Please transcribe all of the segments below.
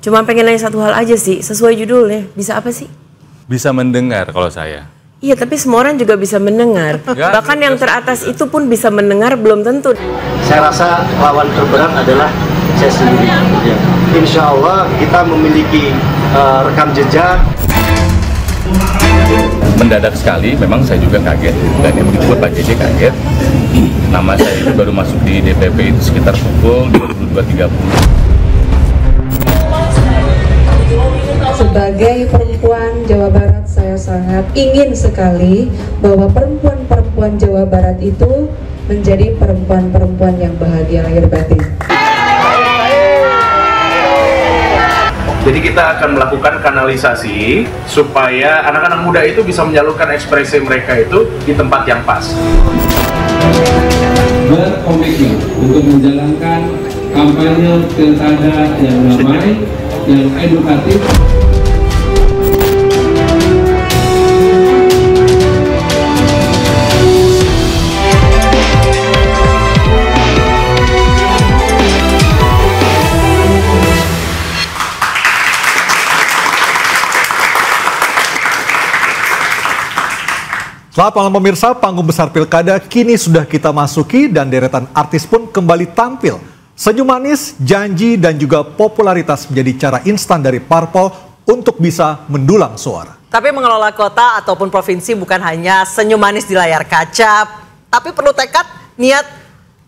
Cuma pengen nanya satu hal aja sih, sesuai judulnya. Bisa apa sih? Bisa mendengar kalau saya. Iya, tapi semua orang juga bisa mendengar. Bahkan yang teratas itu pun bisa mendengar, belum tentu. Saya rasa lawan terberat adalah saya sendiri. Ya. Insya Allah kita memiliki rekam jejak. Mendadak sekali, memang saya juga kaget. Dan yang begitu Pak JJ kaget. Nama saya itu baru masuk di DPP itu sekitar pukul 22.30. Sebagai perempuan Jawa Barat, saya sangat ingin sekali bahwa perempuan-perempuan Jawa Barat itu menjadi perempuan-perempuan yang bahagia lahir batin. Jadi kita akan melakukan kanalisasi supaya anak-anak muda itu bisa menyalurkan ekspresi mereka itu di tempat yang pas. Berkomitmen untuk menjalankan kampanye pilkada yang damai, yang edukatif. Selamat malam pemirsa, panggung besar pilkada kini sudah kita masuki dan deretan artis pun kembali tampil. Senyum manis, janji dan juga popularitas menjadi cara instan dari parpol untuk bisa mendulang suara. Tapi mengelola kota ataupun provinsi bukan hanya senyum manis di layar kaca, tapi perlu tekad, niat,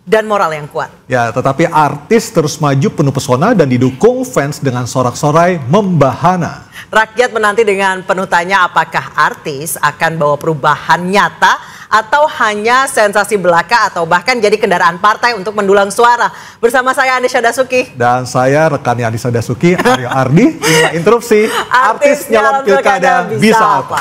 dan moral yang kuat. Ya, tetapi artis terus maju penuh pesona dan didukung fans dengan sorak-sorai membahana. Rakyat menanti dengan penuh tanya apakah artis akan bawa perubahan nyata atau hanya sensasi belaka atau bahkan jadi kendaraan partai untuk mendulang suara. Bersama saya Anissa Dasuki. Dan saya rekannya Anissa Dasuki, Aryo Ardi. Inilah interupsi, artis nyalon pilkada bisa apa?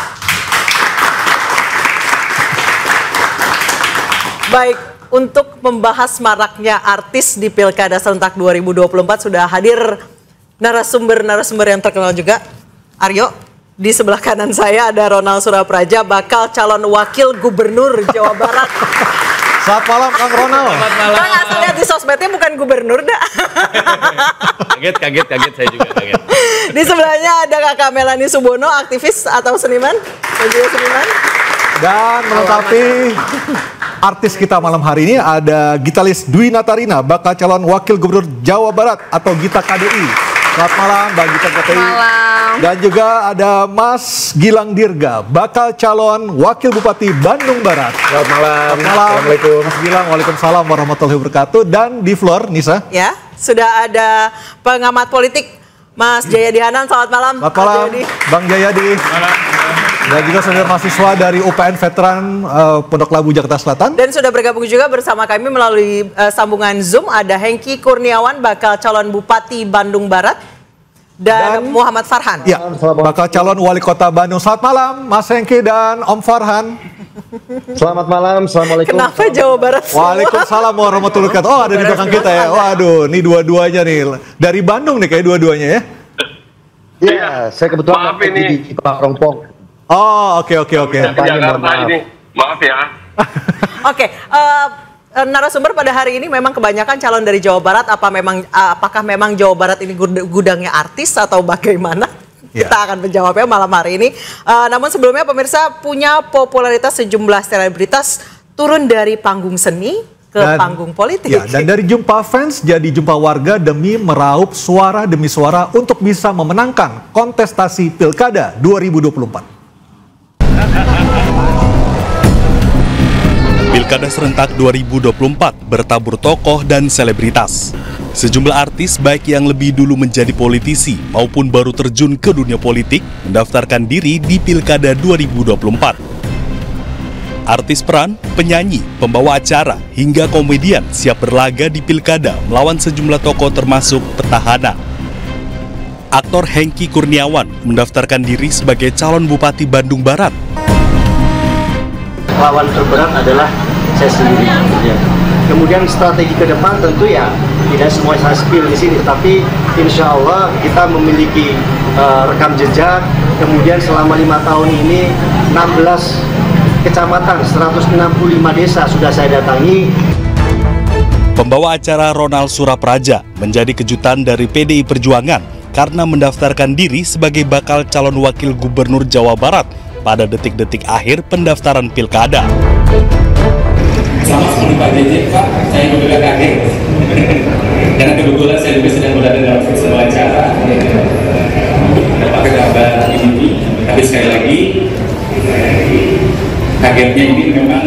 Baik, untuk membahas maraknya artis di Pilkada Serentak 2024 sudah hadir narasumber yang terkenal juga. Aryo, di sebelah kanan saya ada Ronald Surapraja, bakal calon wakil gubernur Jawa Barat. Selamat malam Kang Ronald. Selamat malam. Kang asal lihat di sosmednya bukan gubernur dah. Kaget saya juga kaget. Di sebelahnya ada Kakak Melanie Subono, aktivis atau seniman, dan juga seniman. Dan melengkapi artis kita malam hari ini ada gitaris Dwi Natarina, bakal calon wakil gubernur Jawa Barat atau Gita KDI. Selamat malam Mbak Gita KDI. Malam. Dan juga ada Mas Gilang Dirga, bakal calon wakil Bupati Bandung Barat. Selamat malam. Selamat malam. Assalamualaikum. Mas Gilang, waalaikumsalam warahmatullahi wabarakatuh. Dan di floor, Nisa. Ya, sudah ada pengamat politik Mas Jayadi Hanan. Selamat malam. Selamat malam, Bang Jayadi. Dan juga saudara mahasiswa dari UPN Veteran Pondok Labu, Jakarta Selatan. Dan sudah bergabung juga bersama kami melalui sambungan Zoom ada Hengki Kurniawan, bakal calon Bupati Bandung Barat. Dan Muhammad Farhan. Ya, bakal calon wali kota Bandung. Selamat malam Mas Hengki dan Om Farhan. Selamat malam, assalamualaikum. Kenapa Jawa Barat? Waalaikumsalam warahmatullahi wabarakatuh. Oh, ada di belakang kita ya. Waduh, ini dua-duanya nih. Dari Bandung nih kayak dua-duanya ya. Iya, saya kebetulan Maaf ini. di Parongpong. Oh, oke. Jakarta ini, maaf ya. Oke, narasumber pada hari ini memang kebanyakan calon dari Jawa Barat. Apakah memang Jawa Barat ini gudangnya artis atau bagaimana? Ya. Kita akan menjawabnya malam hari ini. Namun sebelumnya pemirsa, punya popularitas sejumlah selebritas turun dari panggung seni ke panggung politik. Ya, dan dari jumpa fans jadi jumpa warga demi meraup suara demi suara untuk bisa memenangkan kontestasi Pilkada 2024. Pilkada Serentak 2024 bertabur tokoh dan selebritas. Sejumlah artis baik yang lebih dulu menjadi politisi maupun baru terjun ke dunia politik mendaftarkan diri di Pilkada 2024. Artis peran, penyanyi, pembawa acara, hingga komedian siap berlaga di Pilkada melawan sejumlah tokoh termasuk petahana. Aktor Hengki Kurniawan mendaftarkan diri sebagai calon Bupati Bandung Barat. Lawan terberat adalah saya sendiri. Ya. Kemudian strategi ke depan tentu ya tidak semua saya spill di sini, tapi insya Allah kita memiliki rekam jejak. Kemudian selama 5 tahun ini 16 kecamatan, 165 desa sudah saya datangi. Pembawa acara Ronald Surapraja menjadi kejutan dari PDI Perjuangan karena mendaftarkan diri sebagai bakal calon wakil gubernur Jawa Barat pada detik-detik akhir pendaftaran pilkada. Sama seperti Pak JJ, Pak, saya juga kaget. Karena kebetulan saya juga sedang berada dalam sebuah acara. Dapat kabar ini, tapi sekali lagi, kagetnya ini memang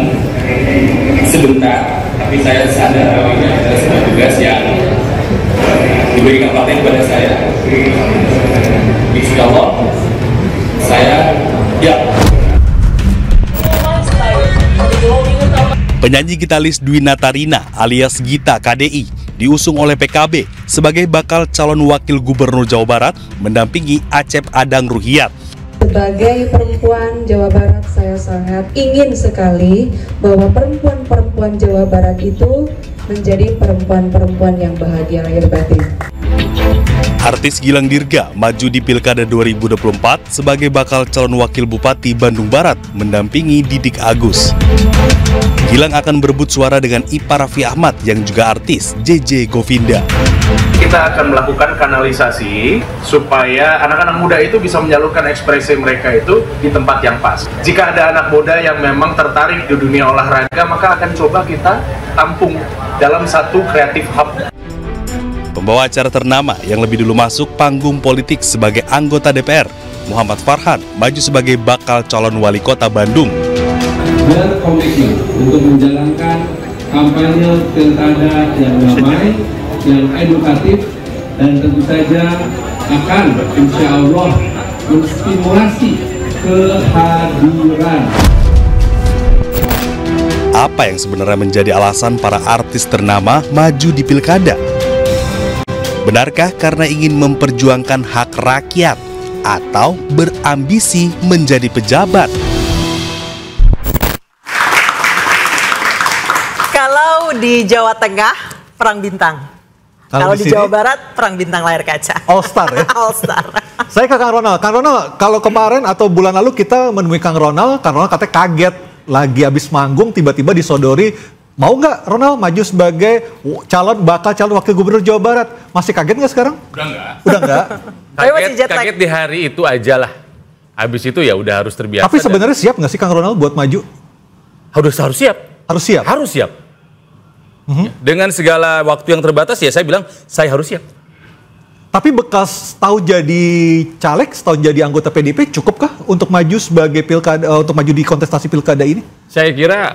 sebentar. Tapi saya sadar bahwa ini adalah sebuah tugas yang diberikan partai kepada saya. Insya Allah, saya Penyanyi gitaris Dwi Natarina alias Gita KDI diusung oleh PKB sebagai bakal calon wakil gubernur Jawa Barat mendampingi Acep Adang Ruhiat. Sebagai perempuan Jawa Barat, saya sangat ingin sekali bahwa perempuan-perempuan Jawa Barat itu menjadi perempuan-perempuan yang bahagia lahir batin. Artis Gilang Dirga maju di Pilkada 2024 sebagai bakal calon wakil Bupati Bandung Barat mendampingi Didik Agus. Gilang akan berebut suara dengan Ipa Raffi Ahmad yang juga artis JJ Govinda. Kita akan melakukan kanalisasi supaya anak-anak muda itu bisa menyalurkan ekspresi mereka itu di tempat yang pas. Jika ada anak muda yang memang tertarik di dunia olahraga, maka akan coba kita tampung dalam satu kreatif hub. Pembawa acara ternama yang lebih dulu masuk panggung politik sebagai anggota DPR, Muhammad Farhan, maju sebagai bakal calon wali kota Bandung. Berkomitmen untuk menjalankan kampanye pilkada yang damai, yang edukatif, dan tentu saja akan insya Allah menstimulasi kehadiran. Apa yang sebenarnya menjadi alasan para artis ternama maju di pilkada? Benarkah karena ingin memperjuangkan hak rakyat atau berambisi menjadi pejabat? Kalau di Jawa Tengah, perang bintang. Kalau di Jawa Barat, perang bintang layar kaca. All Star ya? All Star. Saya ke Kang Ronald. Kang Ronald, kalau kemarin atau bulan lalu kita menemui Kang Ronald katanya kaget lagi habis manggung tiba-tiba disodori. Mau nggak Ronald maju sebagai bakal calon wakil gubernur Jawa Barat? Masih kaget nggak sekarang? Udah nggak. Udah nggak? Kaget di hari itu aja lah. Habis itu ya udah harus terbiasa. Tapi sebenarnya siap nggak sih Kang Ronald buat maju? Harus siap. Harus siap? Harus siap. Dengan segala waktu yang terbatas ya saya bilang saya harus siap. Tapi bekas tahu jadi caleg, setahun jadi anggota PDIP cukupkah untuk maju sebagai pilkada, untuk maju di kontestasi pilkada ini? Saya kira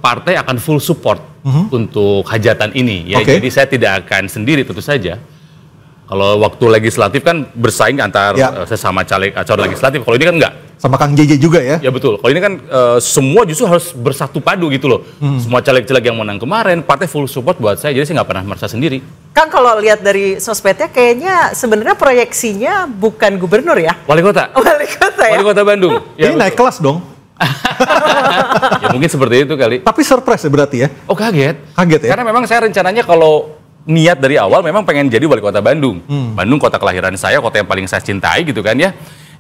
partai akan full support untuk hajatan ini. Ya, jadi saya tidak akan sendiri tentu saja. Kalau waktu legislatif kan bersaing antar sesama caleg calon legislatif. Kalau ini kan enggak. Sama Kang JJ juga ya? Ya betul. Kalau ini kan semua justru harus bersatu padu gitu loh. Semua caleg-caleg yang menang kemarin, partai full support buat saya. Jadi saya nggak pernah merasa sendiri. Kang, kalau lihat dari sosmednya kayaknya sebenarnya proyeksinya bukan gubernur ya? Wali kota. Wali kota ya? Wali kota Bandung. Ya, ini naik kelas dong. Ya mungkin seperti itu kali. Tapi surprise ya berarti ya? Oh kaget. Kaget ya? Karena memang saya rencananya kalau niat dari awal memang pengen jadi wali kota Bandung. Bandung kota kelahiran saya, kota yang paling saya cintai gitu kan ya.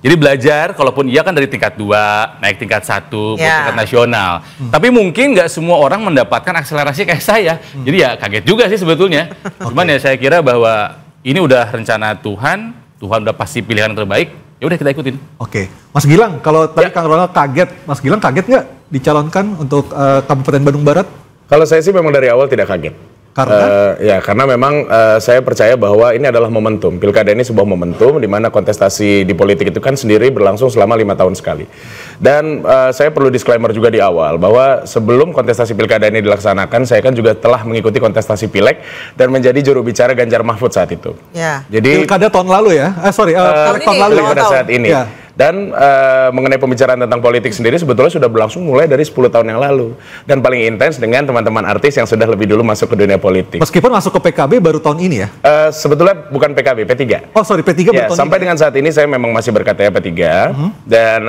Jadi belajar, kalaupun iya kan dari tingkat 2, naik tingkat 1, ke tingkat nasional. Tapi mungkin nggak semua orang mendapatkan akselerasi kayak saya. Jadi ya kaget juga sih sebetulnya. Cuman ya saya kira bahwa ini udah rencana Tuhan udah pasti pilihan yang terbaik. Ya udah kita ikutin. Oke. Mas Gilang, kalau tadi Kang Ronald kaget, Mas Gilang kaget nggak dicalonkan untuk Kabupaten Bandung Barat? Kalau saya sih memang dari awal tidak kaget. Karena? Karena memang saya percaya bahwa ini adalah momentum. Pilkada ini sebuah momentum di mana kontestasi di politik itu kan sendiri berlangsung selama 5 tahun sekali. Dan saya perlu disclaimer juga di awal bahwa sebelum kontestasi pilkada ini dilaksanakan, saya kan juga telah mengikuti kontestasi pileg dan menjadi juru bicara Ganjar Mahfud saat itu. Ya. Jadi pilkada tahun lalu ya? Tahun lalu pada saat ini. Ya. Dan mengenai pembicaraan tentang politik sendiri sebetulnya sudah berlangsung mulai dari 10 tahun yang lalu. Dan paling intens dengan teman-teman artis yang sudah lebih dulu masuk ke dunia politik. Meskipun masuk ke PKB baru tahun ini ya? Sebetulnya bukan PKB, P3. Oh sorry, P3 baru tahun sampai ini. dengan saat ini saya memang masih berKTP P3. Dan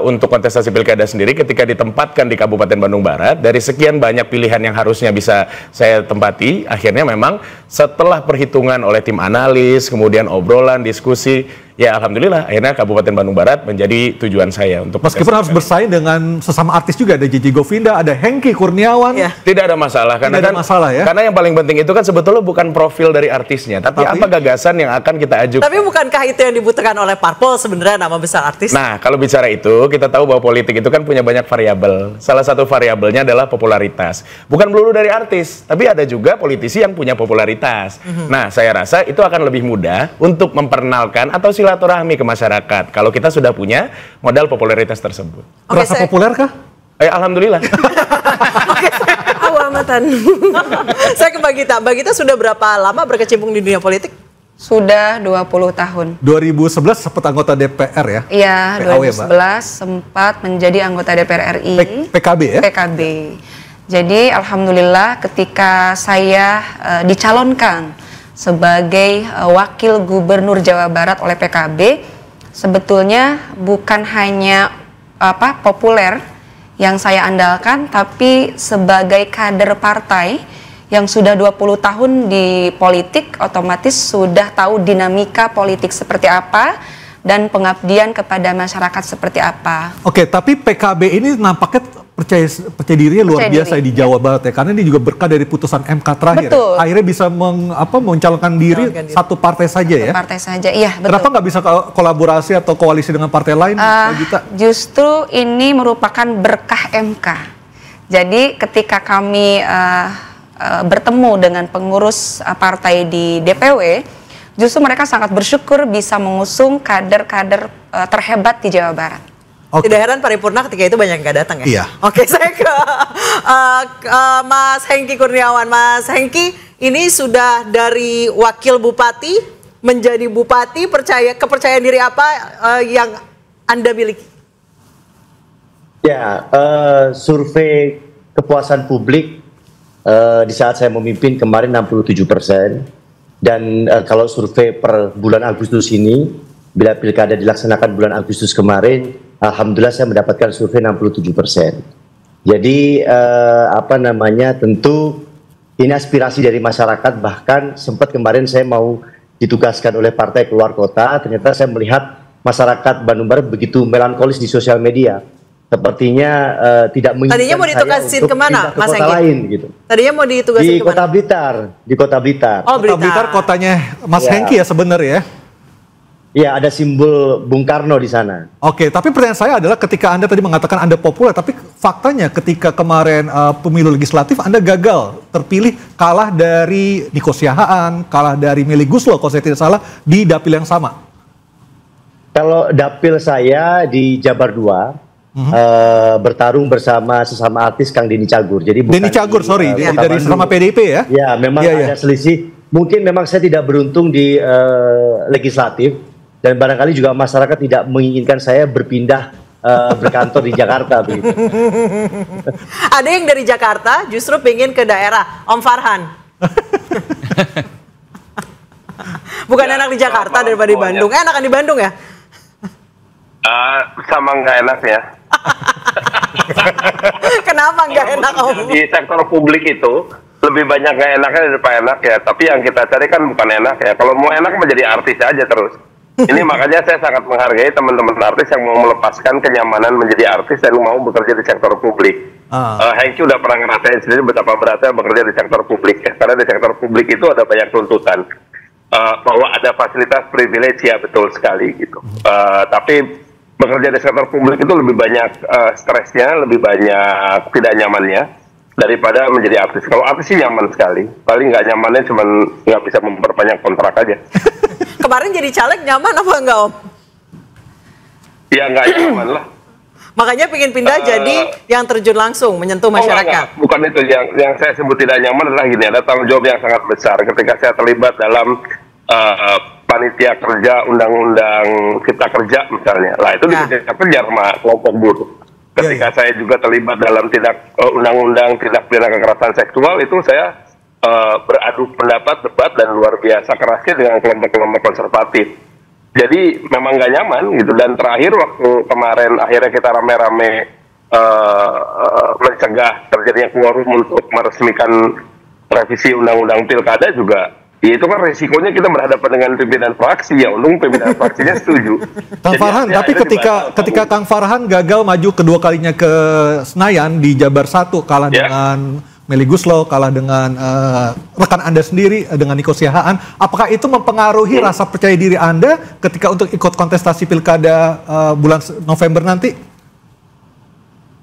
untuk kontestasi pilkada sendiri ketika ditempatkan di Kabupaten Bandung Barat, dari sekian banyak pilihan yang harusnya bisa saya tempati, akhirnya memang setelah perhitungan oleh tim analis, kemudian obrolan, diskusi, ya alhamdulillah akhirnya Kabupaten Bandung Barat menjadi tujuan saya untuk meskipun harus bersaing dengan sesama artis juga, ada JJ Govinda, ada Hengky Kurniawan. Tidak ada masalah karena tidak ada masalah ya. Karena yang paling penting itu kan sebetulnya bukan profil dari artisnya, tapi apa gagasan yang akan kita ajukan. Tapi bukankah itu yang dibutuhkan oleh parpol sebenarnya, nama besar artis? Nah, kalau bicara itu, kita tahu bahwa politik itu kan punya banyak variabel. Salah satu variabelnya adalah popularitas. Bukan melulu dari artis, tapi ada juga politisi yang punya popularitas. Nah, saya rasa itu akan lebih mudah untuk memperkenalkan atau silaturahmi ke masyarakat kalau kita sudah punya modal popularitas tersebut. Merasa populer kah? Alhamdulillah. Awamatan. Saya ke Mbak Gita. Mbak Gita sudah berapa lama berkecimpung di dunia politik? Sudah 20 tahun. 2011 sempat anggota DPR ya? Iya, PAW, 2011 sempat menjadi anggota DPR RI. PKB ya? PKB. Jadi alhamdulillah ketika saya dicalonkan sebagai wakil gubernur Jawa Barat oleh PKB, sebetulnya bukan hanya populer yang saya andalkan, tapi sebagai kader partai yang sudah 20 tahun di politik, otomatis sudah tahu dinamika politik seperti apa dan pengabdian kepada masyarakat seperti apa. Oke, tapi PKB ini nampaknya percaya dirinya luar biasa di Jawa Barat ya, karena ini juga berkah dari putusan MK terakhir. Betul. Akhirnya bisa mencalonkan diri satu partai saja ya? Satu partai saja, iya betul. Kenapa nggak bisa kolaborasi atau koalisi dengan partai lain? Justru ini merupakan berkah MK. Jadi ketika kami bertemu dengan pengurus partai di DPW, justru mereka sangat bersyukur bisa mengusung kader-kader terhebat di Jawa Barat. Tidak heran paripurna ketika itu banyak yang nggak datang ya? Iya. Oke, saya ke Mas Hengky Kurniawan. Mas Hengky, ini sudah dari wakil bupati menjadi bupati, kepercayaan diri apa yang Anda miliki? Ya, survei kepuasan publik di saat saya memimpin kemarin 67%. Dan kalau survei per bulan Agustus ini, bila pilkada dilaksanakan bulan Agustus kemarin, alhamdulillah saya mendapatkan survei 67%. Jadi tentu ini aspirasi dari masyarakat, bahkan sempat kemarin saya mau ditugaskan oleh partai keluar kota, ternyata saya melihat masyarakat Bandung Barat begitu melankolis di sosial media. Sepertinya tidak menginginkan tadinya mau ditugasin kemana, Mas Hengky? Lain, gitu. Tadinya mau ditugasin di kemana? Kota Blitar, di Kota Blitar. Oh, Kota Blitar kotanya Mas Hengky ya sebenarnya ya? Iya, ada simbol Bung Karno di sana. Oke, tapi pertanyaan saya adalah ketika Anda tadi mengatakan Anda populer, tapi faktanya ketika kemarin pemilu legislatif Anda gagal terpilih, kalah dari Nico Siahaan, kalah dari Melly Guslo kalau saya tidak salah di dapil yang sama. Kalau dapil saya di Jabar 2, bertarung bersama sesama artis Kang Denny Cagur. Jadi bukan Denny Cagur, dari sesama PDIP ya? Ya, memang ada selisih. Mungkin memang saya tidak beruntung di legislatif, dan barangkali juga masyarakat tidak menginginkan saya berpindah berkantor di Jakarta. Begitu. Ada yang dari Jakarta justru pengen ke daerah, Om Farhan. Bukan enak di Jakarta daripada di Bandung. Enakan di Bandung ya? Sama nggak enak ya. Kenapa nggak enak Om? Di sektor publik itu lebih banyak nggak enaknya daripada enak ya. Tapi yang kita cari kan bukan enak ya. Kalau mau enak menjadi artis aja terus. Ini makanya saya sangat menghargai teman-teman artis yang mau melepaskan kenyamanan menjadi artis dan mau bekerja di sektor publik. Hengky udah pernah ngerasain sendiri betapa beratnya bekerja di sektor publik ya. Karena di sektor publik itu ada banyak tuntutan. Bahwa ada fasilitas privilege ya, betul sekali gitu. Tapi bekerja di sektor publik itu lebih banyak stresnya, lebih banyak tidak nyamannya daripada menjadi artis. Kalau artis sih nyaman sekali, paling nggak nyamannya cuma nggak bisa memperbanyak kontrak aja. Kemarin jadi caleg nyaman apa enggak Om? Ya nggak nyaman lah. Makanya pengen pindah jadi yang terjun langsung menyentuh masyarakat. Bukan itu, yang saya sebut tidak nyaman adalah gini, ada tanggung jawab yang sangat besar ketika saya terlibat dalam panitia kerja undang-undang Cipta Kerja misalnya. Lah itu dikejar sama kelompok buruh. Ketika saya juga terlibat dalam undang-undang tindak pidana kekerasan seksual, itu saya beradu pendapat, debat dan luar biasa kerasnya dengan kelompok-kelompok konservatif. Jadi memang nggak nyaman gitu. Dan terakhir waktu kemarin akhirnya kita rame-rame mencegah terjadinya quorum untuk meresmikan revisi undang-undang pilkada juga Ya itu kan resikonya kita berhadapan dengan pimpinan fraksi, ya untung pimpinan fraksinya setuju. Kang Farhan, tapi ketika Kang Farhan gagal maju kedua kalinya ke Senayan di Jabar 1, kalah dengan Meli Guslow, kalah dengan rekan Anda sendiri dengan Nico Siahaan, apakah itu mempengaruhi rasa percaya diri Anda ketika untuk ikut kontestasi pilkada bulan November nanti?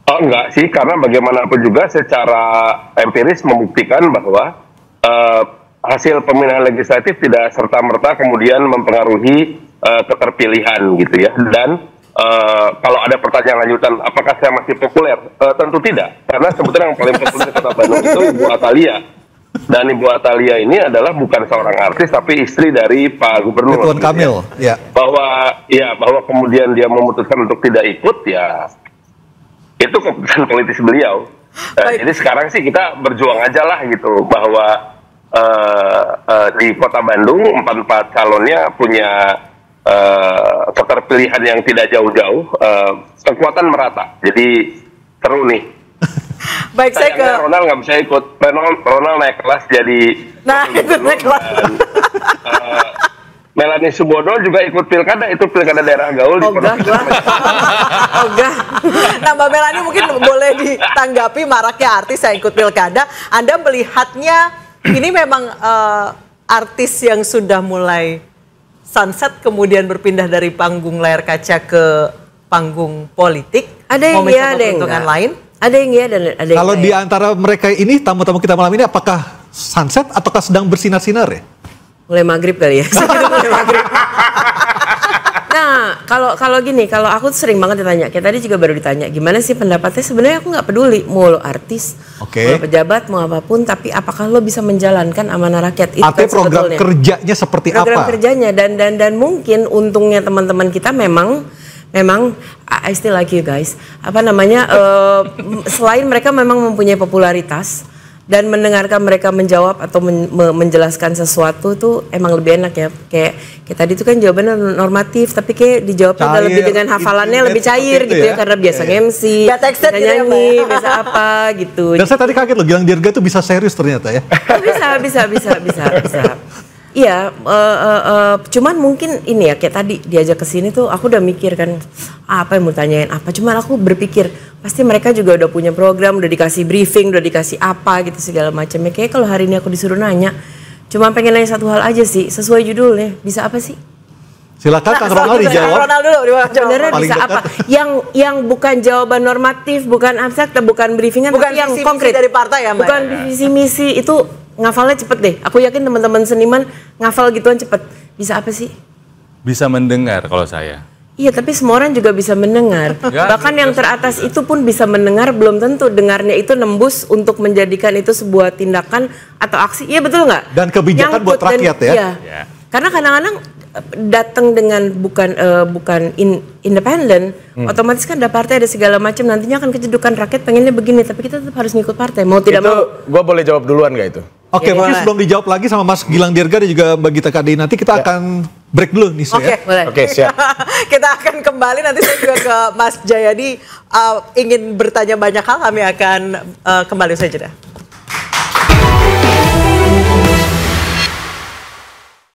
Oh enggak sih, karena bagaimanapun juga secara empiris membuktikan bahwa hasil pemilihan legislatif tidak serta-merta kemudian mempengaruhi keterpilihan gitu ya. Dan kalau ada pertanyaan lanjutan, apakah saya masih populer? Tentu tidak, karena sebetulnya yang paling populer di Kota Bandung itu Ibu Atalia. Dan Ibu Atalia ini adalah bukan seorang artis, tapi istri dari Pak Gubernur. Ridwan Kamil, ya. Bahwa kemudian dia memutuskan untuk tidak ikut, ya itu keputusan politis beliau. Jadi sekarang sih kita berjuang aja lah gitu, bahwa di Kota Bandung 44 calonnya punya keterpilihan yang tidak jauh-jauh, kekuatan merata. Jadi seru nih. Baik, saya ke Ronald nggak bisa ikut. Ronald naik kelas jadi. Nah, itu naik kelas. Melanie Subodo juga ikut pilkada, itu pilkada daerah gaul di Kota Nah, Mbak Melanie mungkin boleh ditanggapi maraknya artis yang ikut pilkada. Anda melihatnya ini memang artis yang sudah mulai sunset kemudian berpindah dari panggung layar kaca ke panggung politik. Ada yang iya, ada yang enggak. Lain. Ada yang iya dan ada yang Kalau di antara mereka ini, tamu-tamu kita malam ini, apakah sunset ataukah sedang bersinar-sinar ya? Mulai maghrib kali ya. Mulai maghrib. Nah, kalau gini, kalau aku tuh sering banget ditanya, kayak tadi juga baru ditanya, gimana sih pendapatnya? Sebenarnya aku nggak peduli, mau lo artis, mau pejabat, mau apapun, tapi apakah lo bisa menjalankan amanah rakyat? Itu artinya kan program kerjanya seperti program apa? Kerjanya dan mungkin untungnya teman-teman kita memang I still like you guys. Apa namanya? Selain mereka memang mempunyai popularitas. Dan mendengarkan mereka menjawab atau menjelaskan sesuatu tuh emang lebih enak ya. Kayak tadi itu kan jawabannya normatif, tapi kayak dijawabnya udah lebih dengan hafalannya lebih cair gitu ya, karena biasa MC, biasa nyanyi, biasa apa gitu. Dan saya tadi kaget loh, Gilang Dirga tuh bisa serius ternyata ya. Bisa. Iya, cuman mungkin ini ya, kayak tadi diajak ke sini tuh aku udah mikir kan, apa yang mau tanyain apa. Cuman aku berpikir pasti mereka juga udah punya program, udah dikasih briefing, udah dikasih apa gitu segala macamnya. Kayak kalau hari ini aku disuruh nanya, cuma pengen nanya satu hal aja sih, sesuai judulnya, bisa apa sih? Silakan Kang Ronald dijawab. Ronald dulu, sebenarnya bisa apa? Yang bukan jawaban normatif, bukan abstrak, bukan briefingan, bukan tapi yang visi konkret dari partai ya, Mbak? Bukan visi misi itu. Ngafalnya cepet deh. Aku yakin teman-teman seniman ngafal gituan cepet. Bisa apa sih? Bisa mendengar kalau saya. Iya, tapi semua orang juga bisa mendengar. Bahkan yang teratas itu pun bisa mendengar, belum tentu dengarnya itu nembus untuk menjadikan itu sebuah tindakan atau aksi. Iya betul nggak? Dan kebijakan buat rakyat ya. Iya. Karena kadang-kadang datang dengan bukan independen, otomatis kan ada partai, ada segala macam, nantinya akan kejedukan rakyat pengennya begini, tapi kita tetap harus ngikut partai, mau tidak mau. Gue boleh jawab duluan nggak itu? Oke, mungkin sebelum dijawab lagi sama Mas Gilang Dirga dan juga Mbak Gita Kadei, nanti kita akan break dulu nih, Oke, siap. Kita akan kembali, nanti saya juga ke Mas Jayadi ingin bertanya banyak hal, kami akan kembali saja.